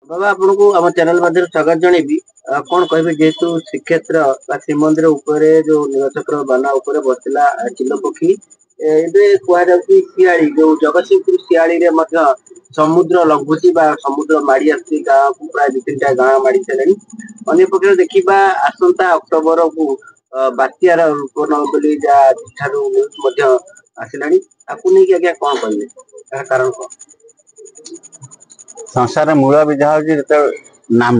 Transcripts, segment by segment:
बाबा आपको आम चैनल माध्यम स्वागत जनइबी कौन कहे जेहेतु श्रीक्षेत्र श्रीमंदिर उपरे जो नीलचक्र बाना उपरे बसला चिल पक्षी एबे कहुई शियाली जो जगतसिंहपुर शियाली रे मध्य समुद्र लंघुची समुद्र माड़ी आसी गाँव को प्राय 2-3टा गाँ माड़ी सारे अन्य पक्ष देखा आसंता अक्टोबर को बात्यार रूप न बोली आसला आपको नहीं आज्ञा कौन कहले कारण कौन संसार मूल बीजा हूँ नाम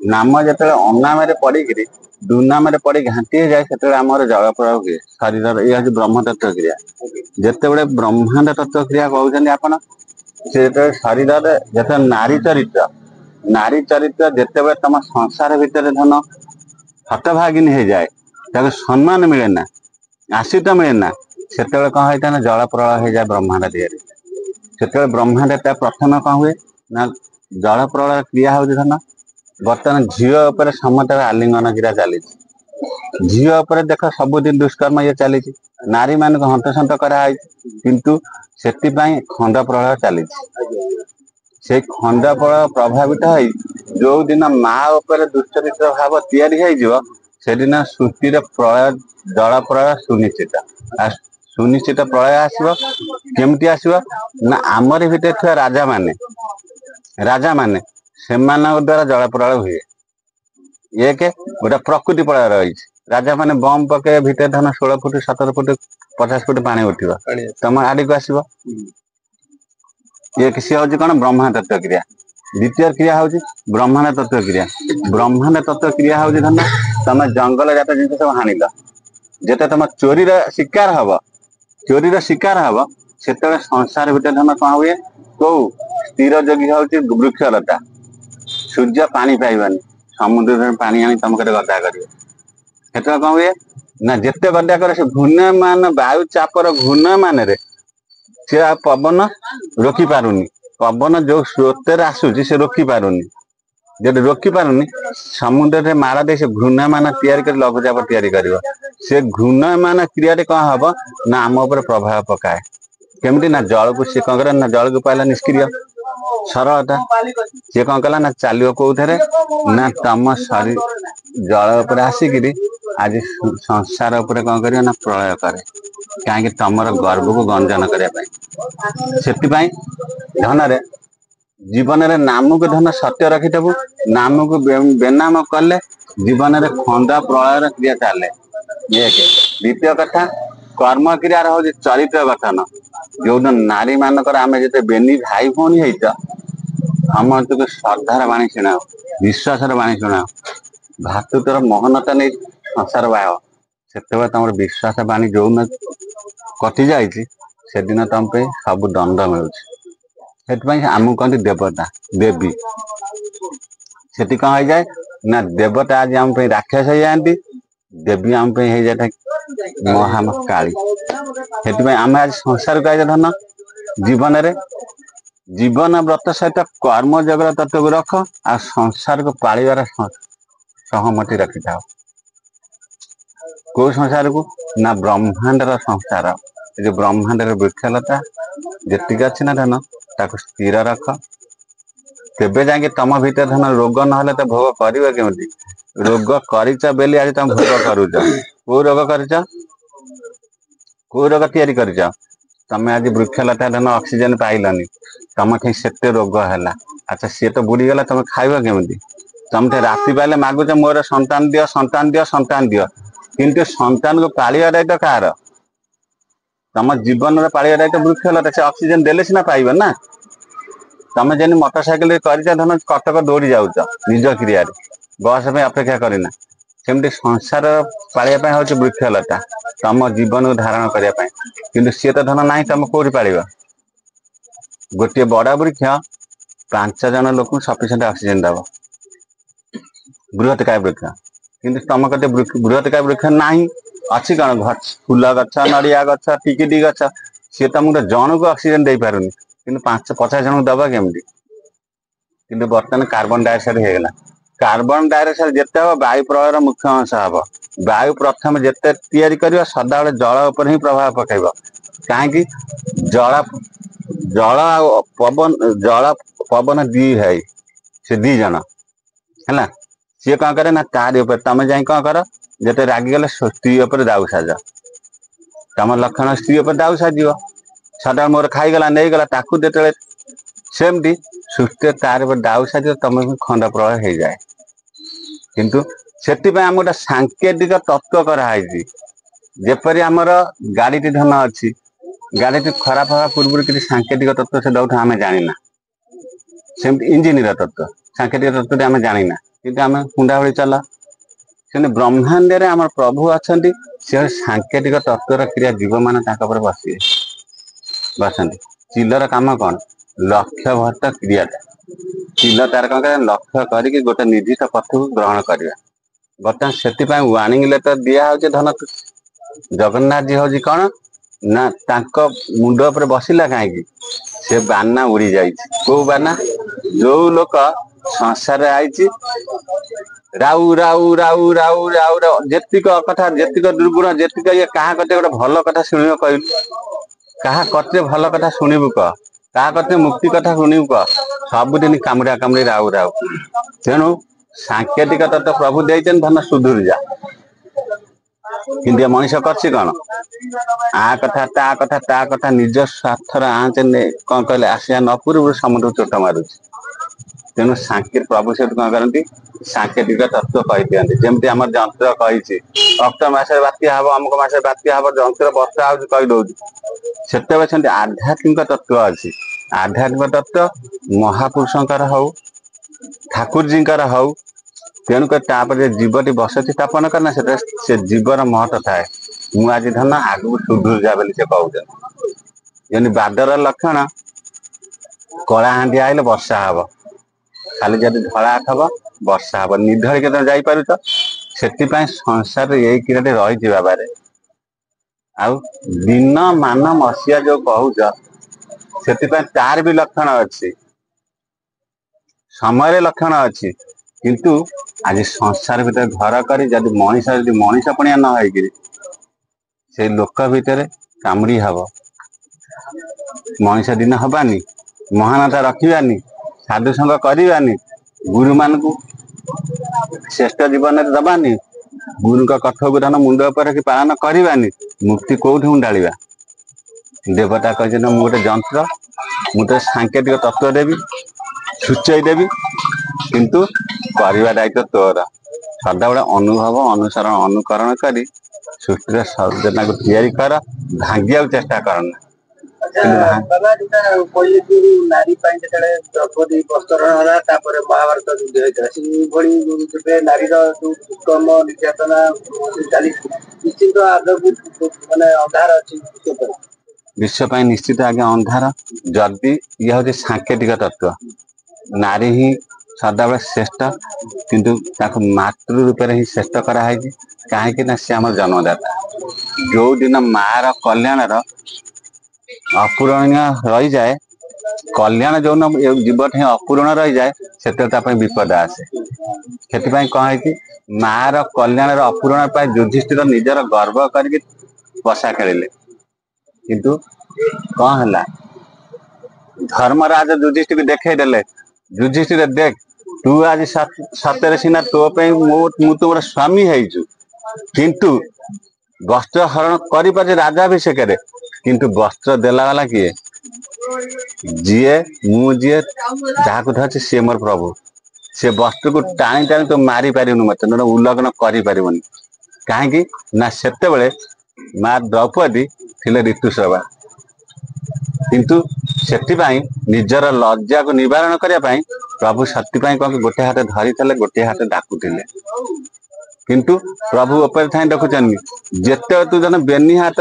नाम जो अनाम पड़ी दुनाम पड़ी घाटी जाए से आमर जल प्रवाह हुए शरीर ये हूँ ब्रह्म तत्व क्रिया जिते ब्रह्मांड तत्व क्रिया कहते आप शरीर जो नारी चरित्र जिते तुम संसार भितर धन हतभागिनी हो जाए सम्मान मिले ना आशित मिले ना से कौन होता है जल प्रलय हो जाए ब्रह्मांड दिहरे से ब्रह्मांड प्रथम कौन हुए ना जल प्रलय क्रिया हूँ धन बर्तमान झील उपर समस्त आलिंगन क्रिया चली झील उपर देख सबुदिन दुष्कर्म ये चली नारी मान हंतसंत कराई किंतु से खंड प्रलय चली से खंड प्रलय प्रभावित हो जो दिन माँ उपर दुश्चरित्र भाव या से दिन सृष्टि प्रलय जल प्रलय सुनिश्चित सुनिश्चित प्रलय आसव केमती आसव ना आमरी भितर थी राजा माने से द्वारा जल प्रलय हुए एक गोटे प्रकृति प्रलय रही राजा माने बम पके भितर धन 16 फुट 17 फुट 50 फुट पानी उठिव तुम आड़ को आसव एक सी हूँ कौन ब्रह्मांड तत्व क्रिया द्वितीय क्रिया हूँ ब्रह्मांड तत्व क्रिया ब्रह्मांड तत्व क्रिया हूँ धन तुम जंगल जात जिन सब हाणिल जिते तुम चोरीर शिकार हम से संसार भितर धन कौन हुए कौ स्थिर जोगी हूँ वृक्षलता सूर्य पानी पाइबानी समुद्र पानी आनी तुम गदा कर कौन हुए ना जिते गदा कर घूर्णयमान वायु चापर घूर्णयमान सी पवन रोकी पारुनी पवन जो स्रोतर आसूची से रोकी पारुनी जब रोकी पारुनी समुद्र माड़ दे से घूर्णयमान या लघुचाप या घूर्णयमान क्रिया कौन हम ना आम उपर प्रभाव पकाए केमती ना जल को सी कौन करे ना जल को पाइला निष्क्रिय सरलता सी कौन कला ना चलो कौथे ना तुम शरीर जल उपर आसिक आज संसार उपर कौन कर ना प्रलय करे कहीं तुम गर्भ को गंजन करने से धन जीवन रे नाम को धन सत्य रखिथबु नाम को बेनाम कले जीवन रे खंड प्रलय क्रिया चले एक द्वितीय कथा कर्म क्रिया हूँ चरित्र गठन जो नारी मानकर आम जो बेनी भाई भौणी हो समस्त श्रद्धार बाणी शुणा विश्वासर बाणी शुणा भातृत्वर महानता नहीं संसार बाह से तुम विश्वास बाणी जो कटि जाए से दिन तुम सब दंड मिलूँ आमको कहते देवता देवी से कौन हो जाए ना देवता आज आम राक्षस हो जाती देवी आम हो जाए महाकाली से आम आज संसार को आए धन जीवन रे जीवन व्रत सहित कर्म जगत तत्व को रख आ संसार को पालिबार सहमति रखि था कौ संसार को ना ब्रह्मांडर संसार जो ब्रह्मांडर वृक्षलता जी अच्छी ना धन ताको स्थिर रख तेबे जाके तुम भीतर धन रोग ना तो भोग कर केमती रोग करच बेली आज तुम भोग करुच कौ रोग करच कौ रोग तैयारी करच तुम आज वृक्षलता धन ऑक्सीजन पाइलनी तुम कहीं से रोग है अच्छा सी तो बुड़ी गला तुम खाइब केमती तुम राति पाइले मागुच मोर संतान दियो संतान दियो संतान दियो किंतु संतान को पालिया दायित्व कार तुम जीवन पालिया दायित्व वृक्षलता से ऑक्सीजन देले सिना पाइब ना तुम जेन मोटरसाइकिल कर धन कटक दौड़ी जाऊच निज क्रिया बस में अपेक्षा करना सेमती संसार पालिया हूँ वृक्षलता तुम जीवन को धारण करने कि सी तो धन ना तुम कौटी पाल गोटे बड़ वृक्ष 5 जन लोक सफिसीयंट ऑक्सीजन दब बृहत्काय वृक्ष किंतु तुम कते बृहत्काय वृक्ष ना अच्छी कौन फूल गछ नड़िया गछ टिकिटी गछ सी तुमको जन को ऑक्सीजन दे पारुनी कि 50 जन को दबा केमती कि बर्तमान कार्बन डाइऑक्साइड होगा कार्बन डाइऑक्साइड जिते हम वायु प्रलयर मुख्य अंश हम वायु प्रथम जिते तैयारी कर सदा जल उपर ही प्रभाव पकेब कहीं जल जल पवन दी है से 2 जन है सी कौन करे ना तारी ऊपर तुम जाए कौन कर जिते रागिगले स्त्री उपर दाऊ साज तुम लक्षण स्त्री उपर दाऊ साज सदा मोर खाईगला नहीं गला ताकू जो सेमती सुस्थ तार दाऊ साज तुम खंड प्रलय हो जाए किंतु से आम गोटे सांकेतिक तत्व कराई जेपरी आमर गाड़ी धन अच्छी गाड़ी खराब हवा पूर्व कि सांकेतिक तत्व से दौड़ आम जाना सेमती इंजिन तत्व सांकेतिक तत्व आम जाना कि आम हुंडा भली चला से ब्रह्मांड रे आम प्रभु अच्छा से सांकेतिक तत्वर क्रिया जीव मान बस बसती चिलर काम कौन लक्ष्य भर्त क्रियाटा चिल तार कौन कर लक्ष्य करके गोटे निर्दिष्ट पथ को ग्रहण करवा बर्तमान से वार्णिंग लेटर दिया धन जगन्नाथ जी हूँ कौन ना मुंड उपर बसला कहीं से बाना उड़ी जाइए कौ बाना जो लोक संसार आई राउ राउ राउ राउ राउ राउ जेतिक कथा जेतिक दुर्गुण जेतिक ये क्या कते गोटे भल कथा शुण कहलु क्या कते भल कथा शुणु कह क्या कते मुक्ति कथा शुणु कह सबुदिन कामुड़ा कामुड़ी राउ राउ तेणु सांकेतिक तत्व प्रभु देते धन सुधुरी जा कि मनीष कर कौन ता कथा निज स्वार्थर आँच कौन कहले आसिया न पूर्व समुद्र चोट मारुच तेणु सांकेत प्रभु से कौन करती सांकेतिक तत्व कही दिखती जमी आम जंत्र कही अक्ट मसरे बात्या हम अमुक मसरे बात्या हम जंत्र वर्षा हो कहीदे से आध्यात्मिक तत्व अच्छी आध्यात्मिक तत्व महापुरुषंकर हो ठाकुर जीकर हो तेणुक जीवटी बसती स्थापन करना से जीवर महत्व थाए मु आज धन आगू सुधुर जा बोली से कहते जमी बादर लक्षण कला हांडी आइले वर्षा हम खाली जब धड़ा थब वर्षा हम निर्धरी के जापार से संसार यही क्रियाटे रही बाबारे आउ दिन मान मसीहा जो कहूच से तार भी लक्षण अच्छी समय लक्षण अच्छी किंतु आज संसार भीतर घर कर मनीष पणिया न हो से लोक भितर कामुड़ी हब मनीष दिन हबानी महानता रखानी साधु संग करानी गुरु मान श्रेष्ठ जीवन दबानी गुरु कथ गुरान मुंड पर पालन करानी मुक्ति कौटी उंडाड़ा देवता कह गोटे जंत्र मुझे सांकेतिक तत्व देवी सूचई देवी किंतु करवा दायित्व तोर सदा बड़े अनुभव अनुसरण अनुकरण कर सृष्टि सजना को तैयारी कर भांगिया चेष्टा करना बाबा जोटा कहले कि नारी द्रौपदी वस्त्रण है महाभारत युद्ध होता है नारीर जो दुष्कर्म निर्यातना चली निश्चित आगे मानने अंधार अच्छी विश्व निश्चित आगे अंधार जदि यह हूँ सांकेतिक तत्व नारी ही सदा बेले श्रेष्ठ किंतु मातृ रूप ही श्रेष्ठ कराई कहीं सी आम जन्मदाता जो दिन मार कल्याण अपूरणीय रही जाए कल्याण जो जीवन ही अपूरण रही जाए से विपद आसे से कौन है कि मार कल्याण अपूरण युधिष्ठिर निजर गर्व करके बसा खेलिले किंतु कौन है धर्मराज युधिष्ठिर देखे देले युधिष्ठिर देख तू आज सतरे सीना तो मु तुम स्वामी है किंतु वस्त्र हरण कर राजाभिषेक किंतु वस्त्र देला वाला किए जीए मुझे जहाँ धरती सी मोर प्रभु से वस्त्र को टाणी टाणी तो मारी पार मत उल्लंघन कर कहीं ना से माँ द्रौपदी थिले ऋतुस्रवा किंतु से निजर लज्जा को निवारण करने प्रभु से कह गोटे हाथ धरी थे गोटे हाथ डाकुले किंतु प्रभु उपर था देखुन जिते तू जन बेनी हाथ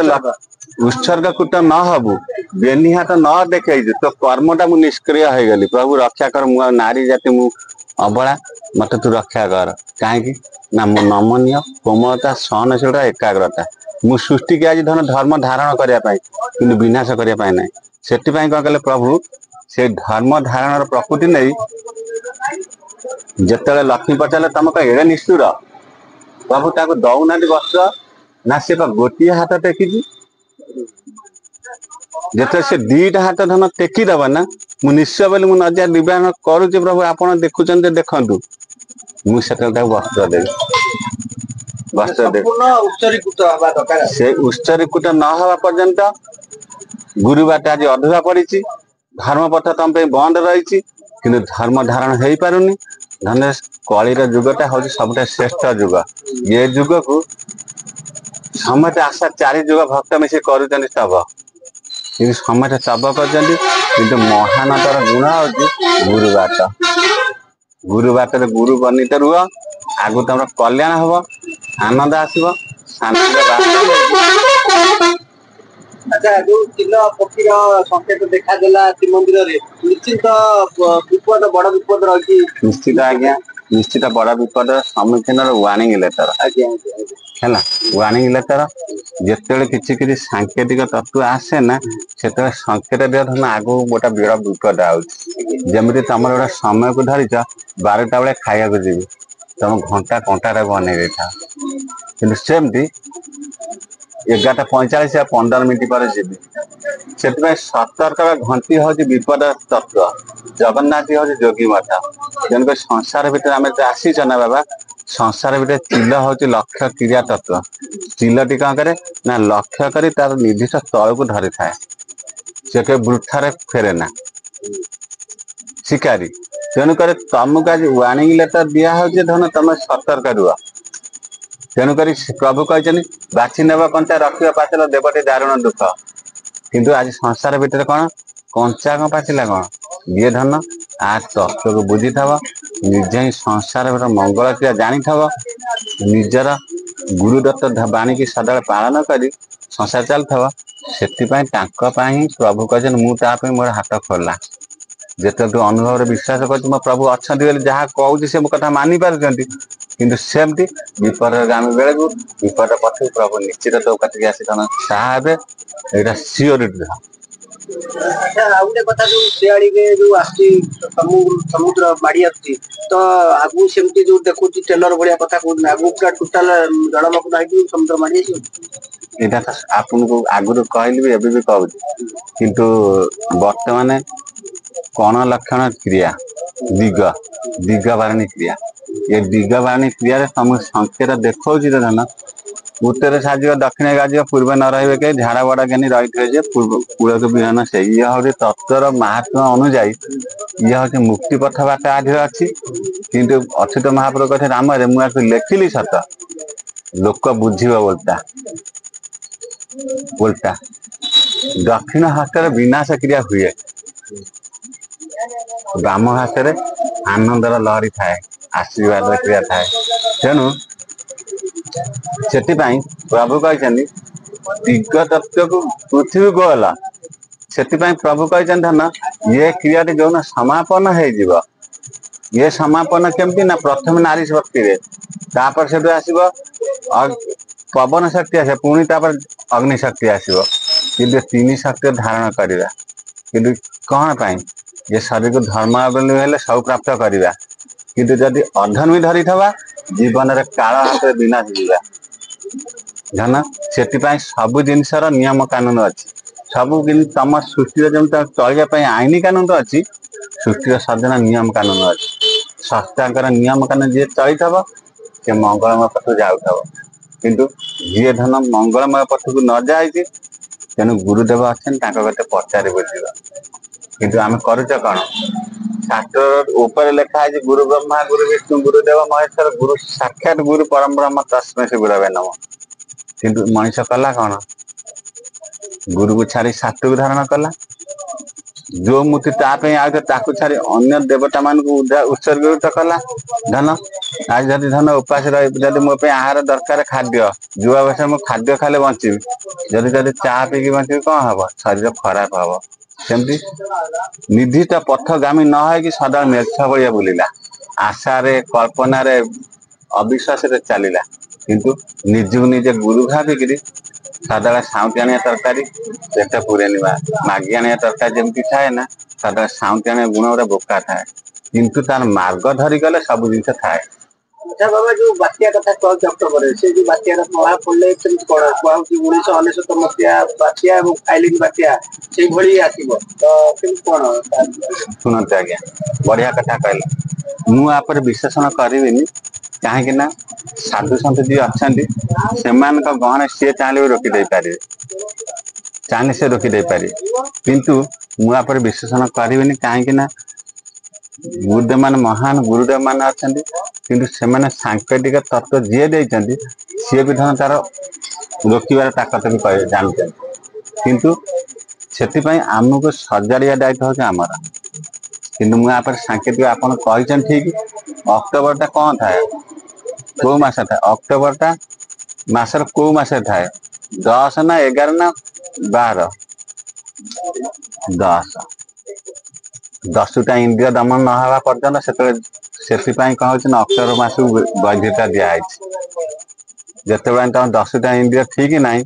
उत्सर्ग कुट न हबु बेनी हाथ न देखे तो कर्मटा मु निष्क्रिय हो गली प्रभु रक्षा कर मु नारी जाति मु अबला मत तू रक्षा कर कहीं ना मो नमनीय कोमलता सहनशीलता एकाग्रता मु सृष्टि के आज धन धर्म धारण करने कि विनाश करने ना से कौन कले प्रभु से धर्म धारण प्रकृति नहीं जिते लक्ष्मी पचारे तुम कह एड़े निष्ठुर प्रभु ताको दौना वस्त्र ना से गोटे हाथ टेकी ଯେତେବେଳେ ସେ ଦିଟା ହାତ ଧନ ଟେକି ଦବ ନା ମୁଁ ନିଶ୍ଚୟ ବୋଲି ମୁଁ ନଜର ନିବାରଣ କରୁଛି ପ୍ରଭୁ ଆପଣ ଦେଖୁଛନ୍ତି ଦେଖନ୍ତୁ ମୁଁ ସେତେବେଳେ ତାକୁ ବସ୍ତ୍ର ଦେବି ବସ୍ତ୍ର ଦେବି ଉଚ୍ଚରୀକୃତ ହବା ଦରକାର। ସେ ଉଚ୍ଚରୀକୃତ ନ ହେବା ପର୍ଯ୍ୟନ୍ତ ଗୁରୁବାରଟା ଆଜି ଅଧୁରା ପଡିଛି ଧର୍ମପଥ ତମ ପାଇଁ ବନ୍ଦ ରହିଛି କିନ୍ତୁ ଧର୍ମ ଧାରଣ ହେଇପାରୁନି ଧନ୍ୟ କଳିର ଯୁଗଟା ହଉଛି ସବୁଠୁ ଶ୍ରେଷ୍ଠ ଯୁଗ ଏ ଯୁଗକୁ ସମସ୍ତେ ଆଶା 4 ଯୁଗ ଭକ୍ତ ମିଶି କରୁଛନ୍ତି ସ୍ତବ କିନ୍ତୁ ସମସ୍ତେ ସ୍ତବ କରିଛନ୍ତି କିନ୍ତୁ ମହାନତର ଗୁଣ ହଉଛି ଗୁରୁବାରରେ ଗୁରୁ ବନିତ ରୁହ ଆଗକୁ ତମର କଲ୍ୟାଣ ହବ ଆନନ୍ଦ ଆସିବ ଶାନ୍ତିର ବାର୍ତ୍ତା ନେଇକି। ଆଚ୍ଛା ଯୋଉ ଚିଲ ପକ୍ଷୀର ସଂକେତ ଦେଖାଦେଲା ଶ୍ରୀମନ୍ଦିରରେ ନିଶ୍ଚିନ୍ତ ବିପଦ ବଡ ବିପଦ ରହିଛି। ନିଶ୍ଚିତ ଆଜ୍ଞା ନିଶ୍ଚିତ ବଡ ବିପଦ ସମ୍ମୁଖୀନର ୱାର୍ଣ୍ଣିଂ ଲେଟର ହେଲା ୱାର୍ଣ୍ଣିଂ ଲେଟର ଯେତେବେଳେ କିଛି ସାଙ୍କେତିକ ତତ୍ତ୍ୱ ଆସେ ନା ସେତେବେଳେ ସଂକେତ ଦିଅ ଧର ଆଗକୁ ଗୋଟେ ବଡ ବିପଦ ଆଉଛି ଯେମିତି ତମର ଗୋଟେ ସମୟକୁ ଧରିଛ 12ଟା ବେଳେ ଖାଇବାକୁ ଯିବି ତମ ଘଣ୍ଟା କଣ୍ଟାଟାକୁ ଅନେଇ ଦେଇଥାଅ କିନ୍ତୁ ସେମିତି 11:45 ଆଉ 15 ମିନିଟ୍ ପରେ ଯିବି ସେଥିପାଇଁ ସତର୍କର ଘଣ୍ଟି ହଉଛି ବିପଦ ତତ୍ତ୍ୱ ଜଗନ୍ନାଥ ହଉଛି ଯୋଗୀ ମଠ ତେଣୁକରି ସଂସାର ଭିତରେ ଆମେ ଆସିଛ ନା ବାବା ସଂସାର ଭିତରେ ଚିଲ ହଉଛି ଲକ୍ଷ୍ୟ କ୍ରିୟା ତତ୍ତ୍ୱ ଚିଲଟି କଣ କରେ ନା ଲକ୍ଷ୍ୟ କରି ତାର ନିର୍ଦ୍ଦିଷ୍ଟ ସ୍ଥଳକୁ ଧରିଥାଏ ସେ କେବେ ବୃଥାରେ ଫେରେ ନା ଶିକାରୀ ତେଣୁକରି ତମକୁ ଆଜି ୱାର୍ଣ୍ଣିଂ ଲେଟର ଦିଆହଉଛି ଧନ ତମେ ସତର୍କ ରୁହ ତେଣୁକରି ପ୍ରଭୁ କହିଛନ୍ତି ବାଛି ନେବ କଞ୍ଚା ରଖିବ ପାଚିଲା ଦେବଟି ଦାରୁଣ ଦୁଃଖ କିନ୍ତୁ ଆଜି ସଂସାର ଭିତରେ କଣ କଞ୍ଚା କଣ ପାଚିଲା କଣ ଇଏ ଧନ ଆ ତତ୍ତ୍ୱକୁ ବୁଝିଥବ ନିଜେ ହିଁ ସଂସାର ମଙ୍ଗଳ କ୍ରିୟା ଜାଣିଥବ ନିଜର ଗୁରୁଦତ୍ତ ବାଣୀକି ସଦାବେଳେ ପାଳନ କରି ସଂସାର ଚାଲିଥବ ସେଥିପାଇଁ ତାଙ୍କ ପାଇଁ ହିଁ ପ୍ରଭୁ କହିଛନ୍ତି ମୁଁ ତା ପାଇଁ ମୋର ହାତ ଖୋଲା ଯେତେବେଳେ ତୁ ଅନୁଭବରେ ବିଶ୍ୱାସ କରୁଛୁ ମୋ ପ୍ରଭୁ ଅଛନ୍ତି ବୋଲି ଯାହା କହୁଛି ସେ ମୋ କଥା ମାନି ପାରୁଛନ୍ତି କିନ୍ତୁ ସେମିତି ବିପଦଗାମୀ ବେଳକୁ ବିପଦ ପଥକୁ ପ୍ରଭୁ ନିଶ୍ଚିତ ତୋ କତିକି ଆସି ତମ ସାହା ହେବେ ଏଇଟା ସିଓରିଟି। ଆଚ୍ଛା ଆଉ ଗୋଟେ କଥା ଯୋଉ ଶିଆଳିରେ ଯୋଉ ଆସୁଛି ସମୁଦ୍ର ମାଡି ଆସୁଛି ତ ଆଗକୁ ସେମିତି ଯୋଉ ଦେଖୁଛି ଟେଲର ଭଳିଆ କଥା କହୁଛନ୍ତି ଆଗକୁ ପୁରା ଟୋଟାଲ ଜଳମଗ୍ନ ହେଇକି ସମୁଦ୍ର ମାଡି ଆସିବ। ଏଇଟା ତ ଆପଣଙ୍କୁ ଆଗରୁ କହିଲି ବି ଏବେ ବି କହୁଛି କିନ୍ତୁ ବର୍ତ୍ତମାନ କଣ ଲକ୍ଷଣ କ୍ରିୟା ଦିଗ ବାରିଣୀ କ୍ରିୟା ଏ ଦିଗ ବାରିଣୀ କ୍ରିୟାରେ ତମକୁ ସଂକେତ ଦେଖଉଛି ତ ଧନ ଉତ୍ତର ସାଯିବ ଦକ୍ଷିଣ ଗାଯିବ ପୂର୍ବ ନ ରହିବେ କେହି ଝାଡ ବଡ ଜ୍ଞାନୀ ରହିଥିବେ ଯେ କୂଳକୁ ବିହନ ସେ ଇଏ ହଉଛି ତତ୍ଵର ମାହାତ୍ମ୍ୟ ଅନୁଯାୟୀ ଇଏ ହଉଛି ମୁକ୍ତି ପଥ ବାଟ ଆଧିରେ ଅଛି କିନ୍ତୁ ଅଚ୍ୟୁତ ମହାପ୍ରଭୁ କଥା ରାମରେ ମୁଁ ଆକୁ ଲେଖିଲି ସତ ଲୋକ ବୁଝିବ ଓଲଟା ଦକ୍ଷିଣ ହସ୍ତରେ ବିନାଶ କ୍ରିୟା ହୁଏ ବାମ ହାତରେ ଆନନ୍ଦର ଲହରୀ ଥାଏ ଆଶୀର୍ବାଦର କ୍ରିୟା ଥାଏ ତେଣୁ ସେଥିପାଇଁ ପ୍ରଭୁ କହିଛନ୍ତି ଦିଗ ତତ୍ଵକୁ ପୃଥିବୀ ଗୋଲ ସେଥିପାଇଁ ପ୍ରଭୁ କହିଛନ୍ତି ଧନ ଇଏ କ୍ରିୟାଟି ଯୋଉନ ସମାପନ ହେଇଯିବ ଇଏ ସମାପନ କେମିତି ନା ପ୍ରଥମେ ନାରୀ ଶକ୍ତିରେ ତାପରେ ସେଠୁ ଆସିବ ପବନ ଶକ୍ତି ଆସିବ ପୁଣି ତାପରେ ଅଗ୍ନି ଶକ୍ତି ଆସିବ କିନ୍ତୁ 3 ଶକ୍ତି ଧାରଣ କରିବା କିନ୍ତୁ କଣ ପାଇଁ ଯେ ଶରୀରକୁ ଧର୍ମ ହେଲେ ସବୁ ପ୍ରାପ୍ତ କରିବା କିନ୍ତୁ ଯଦି ଅଧର୍ମୀ ଧରିଥିବା ଜୀବନରେ କାଳ ହାତରେ ବିନାଶ ଯିବା ଧନ ସେଥିପାଇଁ ସବୁ ଜିନିଷର ନିୟମ କାନୁନ ଅଛି ସବୁ ତମ ସୃଷ୍ଟିରେ ଯେମିତି ଚଳିବା ପାଇଁ ଆଇନ କାନୁନ ଅଛି ସୃଷ୍ଟିର ସଜନା ନିୟମ କାନୁନ ଅଛି ସଂସ୍ଥାଙ୍କର ନିୟମ କାନୁନ ଯିଏ ଚଳିଥବ ସେ ମଙ୍ଗଳମୟ ପଥକୁ ଯାଉଥବ କିନ୍ତୁ ଯିଏ ଧନ ମଙ୍ଗଳମୟ ପଥକୁ ନ ଯାଇଛି ତେଣୁ ଗୁରୁଦେବ ଅଛନ୍ତି ତାଙ୍କ କଥା ପଚାରି ବୁଝିବ କିନ୍ତୁ ଆମେ କରୁଛ କଣ ଶାସ୍ତ୍ର ଉପରେ ଲେଖା ହେଇଛି ଗୁରୁ ବ୍ରହ୍ମା ଗୁରୁ ବିଷ୍ଣୁ ଗୁରୁଦେବ ମହେଶ୍ୱର ଗୁରୁ ସାକ୍ଷାତ ଗୁରୁ ପରମ ବ୍ରହ୍ମ ତସ୍ମୈ ଶ୍ରୀ ଗୁରବେ ନମଃ କିନ୍ତୁ ମଣିଷ କଲା କଣ ଗୁରୁକୁ ଛାଡି ଶାସ୍ତ୍ରକୁ ଧାରଣ କଲା ଯୋଉ ମୂର୍ତ୍ତି ତା ପାଇଁ ଆଉଥିବ ତାକୁ ଛାଡି ଅନ୍ୟ ଦେବତା ମାନଙ୍କୁ ଉତ୍ସର୍ଗୀକୃତ କଲା ଧନ ଆଜି ଯଦି ଧନ ଉପାସ ରହିବି ଯଦି ମୋ ପାଇଁ ଆହାର ଦରକାର ଖାଦ୍ୟ ଯୋଉ ଅବସ୍ଥାରେ ମୁଁ ଖାଦ୍ୟ ଖାଇଲେ ବଞ୍ଚିବି ଯଦି ଚା ପିଇକି ବଞ୍ଚିବି କଣ ହବ ଶରୀର ଖରାପ ହବ ସେମିତି ନିର୍ଦ୍ଦିଷ୍ଟ ପଥଗାମୀ ନ ହେଇକି ସଦା ମେଷ ଭଳିଆ ବୁଲିଲା ଆଶାରେ କଳ୍ପନାରେ ଅବିଶ୍ୱାସରେ ଚାଲିଲା କିନ୍ତୁ ନିଜକୁ ନିଜେ ଗୁରୁ ଭାବିକିରି ସଦାବେଳେ ସାଉଁଟି ଆଣିବା ତରକାରୀ ପେଟ ପୁରେନି ମାଗି ଆଣିବା ତରକାରୀ ଯେମିତି ଥାଏ ନା ସଦାବେଳେ ସାଉଁଟି ଆଣିବା ଗୁଣ ଗୋଟେ ବୋକା ଥାଏ କିନ୍ତୁ ତାର ମାର୍ଗ ଧରିଗଲେ ସବୁ ଜିନିଷ ଥାଏ अच्छा बाबा जो बात्या कथा कहते अक्टोबर से जो बात्यार प्रभाव पड़े कहूँ 1999 मसीहा बात्या और फाइलिन बात्या से भली आसब तो कौन ଶୁଣନ୍ତୁ ଆଜ୍ଞା, ବଢିଆ କଥା କହିଲେ। ମୁଁ ଆପରେ ବିଶ୍ଳେଷଣ କରିବିନି, କାହିଁକି ନା ସାଧୁ ସନ୍ଥ ଯିଏ ଅଛନ୍ତି ସେମାନଙ୍କ ଗହଣ ସିଏ ଚାହିଁଲେ ବି ରୋକି ଦେଇପାରିବେ, ଚାହିଁଲେ ସେ ରୋକି ଦେଇପାରିବେ। କିନ୍ତୁ ମୁଁ ଆପରେ ବିଶ୍ଳେଷଣ କରିବିନି, କାହିଁକି ନା ଗୁରୁଦେବ ମାନେ ମହାନ ଗୁରୁଦେବ ମାନେ ଅଛନ୍ତି, କିନ୍ତୁ ସେମାନେ ସାଙ୍କେତିକ ତତ୍ଵ ଯିଏ ଦେଇଛନ୍ତି ସିଏ ବି ଧର ତାର ରୋକିବାର ତାକତ ବି ଜାଣିଛନ୍ତି। କିନ୍ତୁ ସେଥିପାଇଁ ଆମକୁ ସଜାଡିବା ଦାୟିତ୍ୱ ହଉଛି ଆମର। କିନ୍ତୁ ମୁଁ ଆପରେ ସାଙ୍କେତିକ ଆପଣ କହିଛନ୍ତି ଠିକ। ଅକ୍ଟୋବର ଟା କଣ ଥାଏ, କୋଉ ମାସ ଥାଏ? ଅକ୍ଟୋବର ଟା ମାସର କୋଉ ମାସରେ ଥାଏ? 10 ନା 11 ନା 12? 10ଟା ଇନ୍ଦ୍ରିୟ ଦମନ ନହେବା ପର୍ଯ୍ୟନ୍ତ ସେତେବେଳେ, ସେଥିପାଇଁ କଣ ହଉଛି ନା ଅକ୍ଟୋବର ମାସକୁ ବୈଧତା ଦିଆଯାଇଛି। ଯେତେବେଳେ ତମ 10ଟା ଇନ୍ଦ୍ରିୟ ଠିକ ନାହିଁ,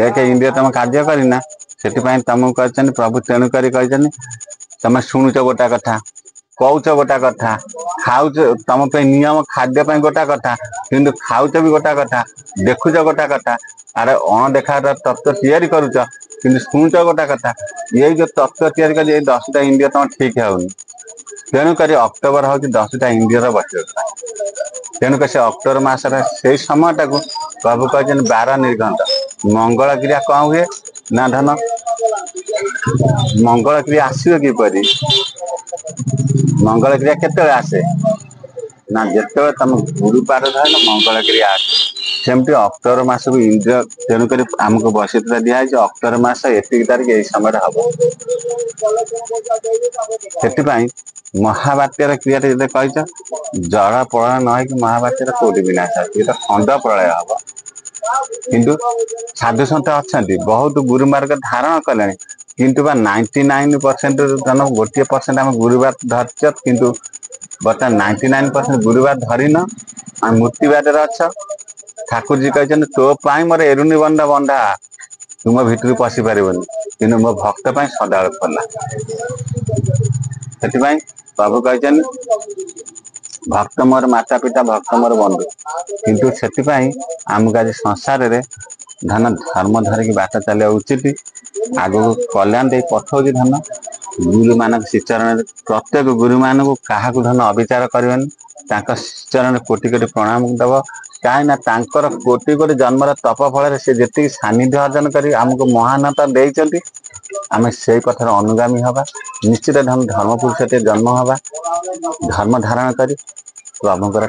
ଏକ ଇନ୍ଦ୍ରିୟ ତମ କାର୍ଯ୍ୟ କରିନା, ସେଥିପାଇଁ ତମକୁ କହିଛନ୍ତି ପ୍ରଭୁ ତେଣୁ କରି କହିଛନ୍ତି ତମେ ଶୁଣୁଛ ଗୋଟା କଥା, କହୁଛ ଗୋଟା କଥା, ଖାଉଛ, ତମ ପାଇଁ ନିୟମ ଖାଦ୍ୟ ପାଇଁ ଗୋଟା କଥା, କିନ୍ତୁ ଖାଉଛ ବି ଗୋଟା କଥା, ଦେଖୁଛ ଗୋଟା କଥା। ଆରେ ଅଣଦେଖା ତତ୍ଵ ତିଆରି କରୁଛ, କିନ୍ତୁ ଶୁଣୁଛ ଗୋଟା କଥା। ଏଇ ଯୋଉ ତତ୍ଵ ତିଆରି କରି ଏଇ 10ଟା ଇନ୍ଦ୍ରିୟ ତମ ଠିକ ହଉନି। ତେଣୁକରି ଅକ୍ଟୋବର ହଉଛି 10ଟା ଇନ୍ଦ୍ରିୟର ବୈଧତା। ତେଣୁକରି ସେ ଅକ୍ଟୋବର ମାସରେ ସେଇ ସମୟଟାକୁ ପ୍ରଭୁ କହିଛନ୍ତି 12 ନିର୍ଘଣ୍ଟ। ମଙ୍ଗଳ କ୍ରିୟା କଣ ହୁଏ ନା ଧନ ମଙ୍ଗଳ କ୍ରିୟା ଆସିବ କିପରି? ମଙ୍ଗଳ କ୍ରିୟା କେତେବେଳେ ଆସେ ନା ଯେତେବେଳେ ତମ ଗୁରୁବାର ଧଇଲ ମଙ୍ଗଳ କ୍ରିୟା ଆସେ। ସେମିତି ଅକ୍ଟୋବର ମାସକୁ ଇନ୍ଦ୍ରିୟ, ତେଣୁକରି ଆମକୁ ବୈଶିଷ୍ଟ୍ୟ ଦିଆଯାଇଛି ଅକ୍ଟୋବର ମାସ ଏତିକି ତାରିଖ ଏଇ ସମୟରେ ହବ। ସେଥିପାଇଁ ମହାବାତ୍ୟାର କ୍ରିୟାଟି ଯେତେ କହିଛ, ଜଳ ପ୍ରଳୟ ନ ହେଇକି ମହାବାତ୍ୟାର କୋଉଠି ବିନାଶ ଅଛି, ଏ ତ ଖଣ୍ଡ ପ୍ରଳୟ ହବ। କିନ୍ତୁ ସାଧୁ ସନ୍ଥ ଅଛନ୍ତି ବହୁତ ଗୁରୁ ମାର୍ଗ ଧାରଣ କଲେଣି, କିନ୍ତୁ ବା 99% ଗୋଟିଏ ପରସେଣ୍ଟ ଆମେ ଗୁରୁବାର ଧରିଛ, କିନ୍ତୁ ବର୍ତ୍ତମାନ 99% ଗୁରୁବାର ଧରିନ, ଆମେ ମୂର୍ତ୍ତିବାଦରେ ଅଛ। ଠାକୁରଜୀ କହିଛନ୍ତି ତୋ ପାଇଁ ମୋର ଏରୁନି ବନ୍ଧ ବନ୍ଧା, ତୁମ ଭିତରକୁ ପଶି ପାରିବନି, କିନ୍ତୁ ମୋ ଭକ୍ତ ପାଇଁ ସଦାବେଳେ ଖୋଲା। ସେଥିପାଇଁ ପ୍ରଭୁ କହିଛନ୍ତି ଭକ୍ତ ମୋର ମାତା ପିତା, ଭକ୍ତ ମୋର ବନ୍ଧୁ। କିନ୍ତୁ ସେଥିପାଇଁ ଆମକୁ ଆଜି ସଂସାରରେ ଧର୍ମ ଧରିକି ବାଟ ଚାଲିବା ଉଚିତ। ଆଗକୁ କଲ୍ୟାଣ ଦେଇ ପଠଉଛି ଧନ। ଗୁରୁ ମାନଙ୍କ ଶ୍ରୀଚରଣରେ ପ୍ରତ୍ୟେକ ଗୁରୁ ମାନଙ୍କୁ କାହାକୁ ଧନ ଅବିଚାର କରିବନି, ତାଙ୍କ ଶ୍ରୀଚରଣରେ କୋଟି କୋଟି ପ୍ରଣାମ ଦବ। କାହିଁକି ନା ତାଙ୍କର କୋଟି କୋଟି ଜନ୍ମର ତପ ଫଳରେ ସେ ଯେତିକି ସାନ୍ନିଧ୍ୟ ଅର୍ଜନ କରି ଆମକୁ ମହାନତା ଦେଇଛନ୍ତି, ଆମେ ସେଇ ପଥର ଅନୁଗାମୀ ହବା। ନିଶ୍ଚିତ ଧର୍ମ ପୁରୁଷ ଟେ ଜନ୍ମ ହବା, ଧର୍ମ ଧାରଣ କରି ପ୍ରଭୁଙ୍କର